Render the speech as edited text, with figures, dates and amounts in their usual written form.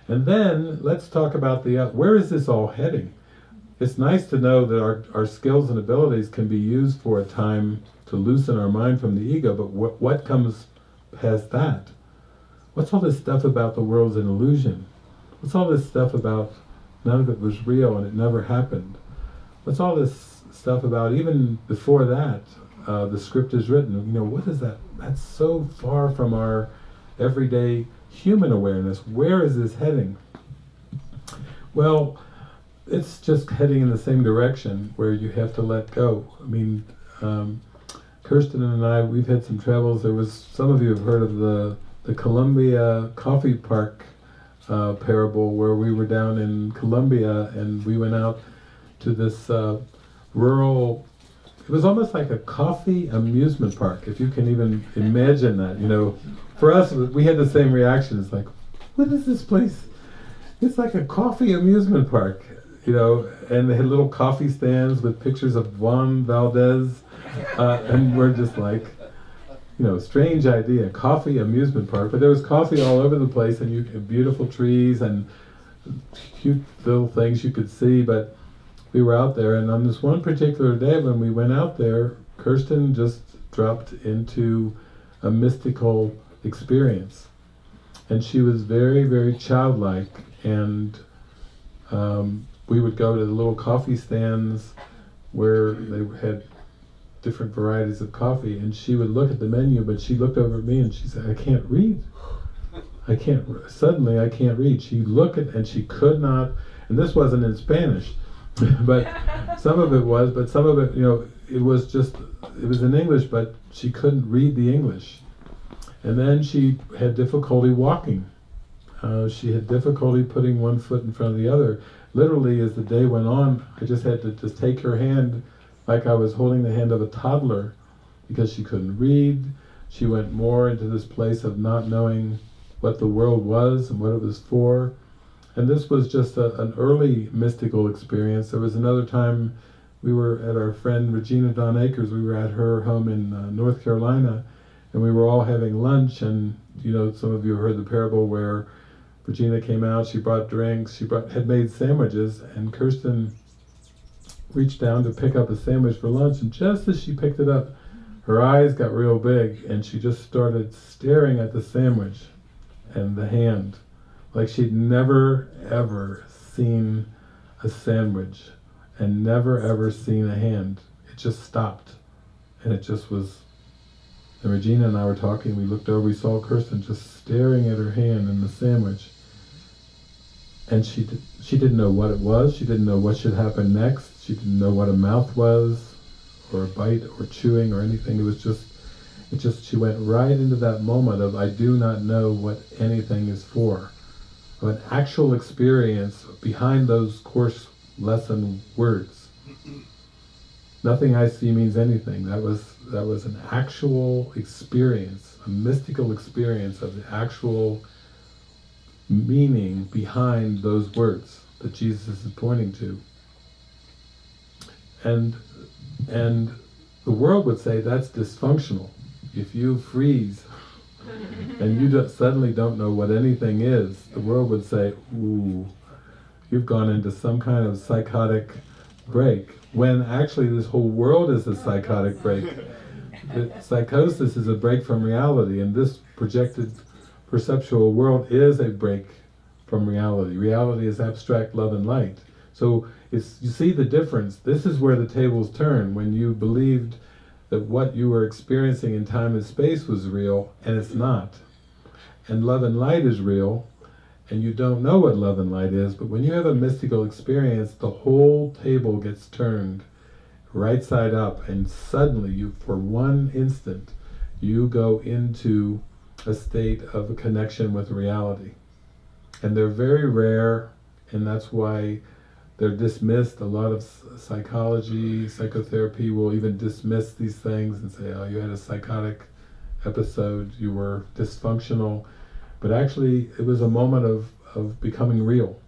And then let's talk about where is this all heading? It's nice to know that our skills and abilities can be used for a time to loosen our mind from the ego, but what comes past that? What's all this stuff about the world's an illusion? What's all this stuff about none of it was real and it never happened? What's all this stuff about even before that, the script is written? What is that? That's so far from our everyday human awareness. Where is this heading? Well, it's just heading in the same direction where you have to let go. Kirsten and I, we've had some travels. Some of you have heard of the Columbia Coffee Park parable, where we were down in Colombia and we went out to this rural, it was almost like a coffee amusement park, if you can even imagine that. For us, we had the same reaction. It's like, what is this place? It's like a coffee amusement park, and they had little coffee stands with pictures of Juan Valdez, and we're just like, strange idea, coffee amusement park. But there was coffee all over the place, and beautiful trees and cute little things you could see. But we were out there, and on this one particular day when we went out there, Kirsten just dropped into a mystical experience. And she was very, very childlike, and we would go to the little coffee stands where they had different varieties of coffee, and she would look at the menu, but she looked over at me and she said, I can't read. Suddenly I can't read. She looked at, and she could not, and this wasn't in Spanish, but some of it was, but some of it, it was in English, but she couldn't read the English. And then she had difficulty walking. She had difficulty putting one foot in front of the other. Literally, as the day went on, I just had to just take her hand like I was holding the hand of a toddler, because she couldn't read. She went more into this place of not knowing what the world was and what it was for. And this was just an early mystical experience. There was another time we were at our friend Regina Dawn Akers. We were at her home in North Carolina, and we were all having lunch, and some of you heard the parable where Regina came out, she brought drinks, had made sandwiches, and Kirsten reached down to pick up a sandwich for lunch, and just as she picked it up, her eyes got real big, and she just started staring at the sandwich and the hand, like she'd never ever seen a sandwich and never ever seen a hand. It just stopped, and it just was. And Regina and I were talking, we looked over, we saw Kirsten just staring at her hand and the sandwich. And she didn't know what it was, she didn't know what should happen next, she didn't know what a mouth was, or a bite, or chewing, or anything. It was just, she went right into that moment of, I do not know what anything is for. Of an actual experience behind those course lesson words. Nothing I see means anything. That was an actual experience, a mystical experience of the actual meaning behind those words that Jesus is pointing to. And the world would say that's dysfunctional. If you freeze and you suddenly don't know what anything is, the world would say, ooh, you've gone into some kind of psychotic break. When actually this whole world is a psychotic break. Psychosis is a break from reality, and this projected perceptual world is a break from reality. Reality is abstract love and light. So you see the difference. This is where the tables turn, when you believed that what you were experiencing in time and space was real, and it's not. And love and light is real, and you don't know what love and light is, but when you have a mystical experience, the whole table gets turned right side up, and suddenly for one instant, you go into a state of a connection with reality. And they're very rare, and that's why they're dismissed. A lot of psychology, psychotherapy will even dismiss these things and say, oh, you had a psychotic episode, you were dysfunctional. But actually, it was a moment of becoming real.